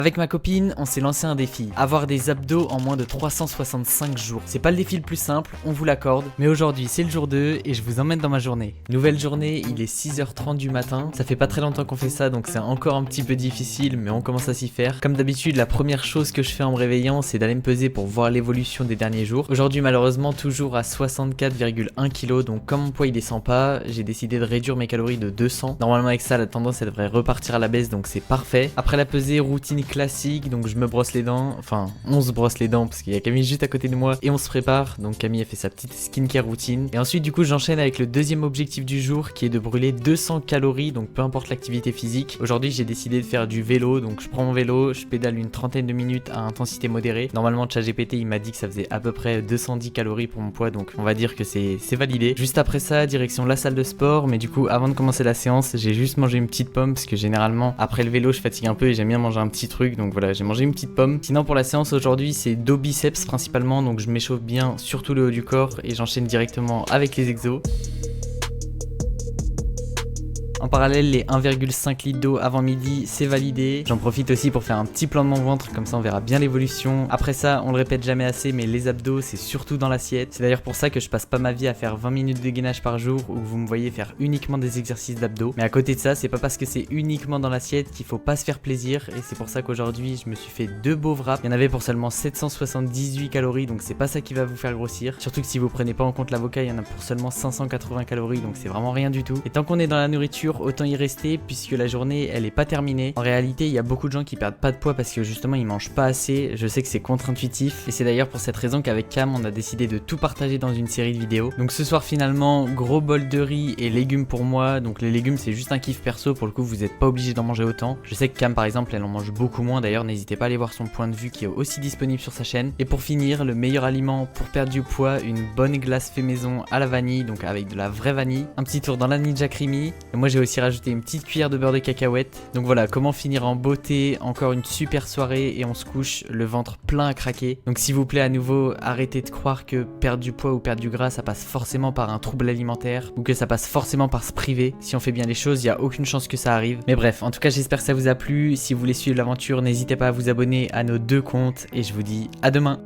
Avec ma copine, on s'est lancé un défi, avoir des abdos en moins de 365 jours. C'est pas le défi le plus simple, on vous l'accorde, mais aujourd'hui c'est le jour 2 et je vous emmène dans ma journée. Nouvelle journée, il est 6h30 du matin, ça fait pas très longtemps qu'on fait ça donc c'est encore un petit peu difficile mais on commence à s'y faire. Comme d'habitude, la première chose que je fais en me réveillant c'est d'aller me peser pour voir l'évolution des derniers jours. Aujourd'hui malheureusement toujours à 64,1 kg, donc comme mon poids il descend pas, j'ai décidé de réduire mes calories de 200. Normalement avec ça la tendance elle devrait repartir à la baisse donc c'est parfait. Après la pesée, routine classique, donc je me brosse les dents, enfin on se brosse les dents parce qu'il y a Camille juste à côté de moi et on se prépare, donc Camille a fait sa petite skincare routine et ensuite du coup j'enchaîne avec le deuxième objectif du jour qui est de brûler 200 calories, donc peu importe l'activité physique. Aujourd'hui j'ai décidé de faire du vélo, donc je prends mon vélo, je pédale une trentaine de minutes à intensité modérée. Normalement ChatGPT il m'a dit que ça faisait à peu près 210 calories pour mon poids, donc on va dire que c'est validé. Juste après ça direction la salle de sport, mais du coup avant de commencer la séance j'ai juste mangé une petite pomme parce que généralement après le vélo je fatigue un peu et j'aime bien manger un petit truc, donc voilà j'ai mangé une petite pomme. Sinon pour la séance aujourd'hui c'est dos biceps principalement, donc je m'échauffe bien surtout le haut du corps et j'enchaîne directement avec les exos. En parallèle, les 1,5 litres d'eau avant midi, c'est validé. J'en profite aussi pour faire un petit plan de mon ventre, comme ça on verra bien l'évolution. Après ça, on le répète jamais assez, mais les abdos, c'est surtout dans l'assiette. C'est d'ailleurs pour ça que je passe pas ma vie à faire 20 minutes de gainage par jour, où vous me voyez faire uniquement des exercices d'abdos. Mais à côté de ça, c'est pas parce que c'est uniquement dans l'assiette qu'il faut pas se faire plaisir, et c'est pour ça qu'aujourd'hui, je me suis fait 2 beaux wraps. Il y en avait pour seulement 778 calories, donc c'est pas ça qui va vous faire grossir. Surtout que si vous prenez pas en compte l'avocat, il y en a pour seulement 580 calories, donc c'est vraiment rien du tout. Et tant qu'on est dans la nourriture, autant y rester puisque la journée elle est pas terminée. En réalité il y a beaucoup de gens qui perdent pas de poids parce que justement ils mangent pas assez. Je sais que c'est contre-intuitif et c'est d'ailleurs pour cette raison qu'avec Cam on a décidé de tout partager dans une série de vidéos. Donc ce soir finalement gros bol de riz et légumes pour moi. Donc les légumes c'est juste un kiff perso, pour le coup vous êtes pas obligé d'en manger autant. Je sais que Cam par exemple elle en mange beaucoup moins, d'ailleurs n'hésitez pas à aller voir son point de vue qui est aussi disponible sur sa chaîne. Et pour finir, le meilleur aliment pour perdre du poids, une bonne glace fait maison à la vanille, donc avec de la vraie vanille. Un petit tour dans la Ninja Creamy et moi j'ai aussi rajouté une petite cuillère de beurre de cacahuète. Donc voilà, comment finir en beauté, encore une super soirée et on se couche le ventre plein à craquer. Donc s'il vous plaît à nouveau, arrêtez de croire que perdre du poids ou perdre du gras ça passe forcément par un trouble alimentaire ou que ça passe forcément par se priver. Si on fait bien les choses, il n'y a aucune chance que ça arrive. Mais bref, en tout cas j'espère que ça vous a plu. Si vous voulez suivre l'aventure, n'hésitez pas à vous abonner à nos 2 comptes et je vous dis à demain.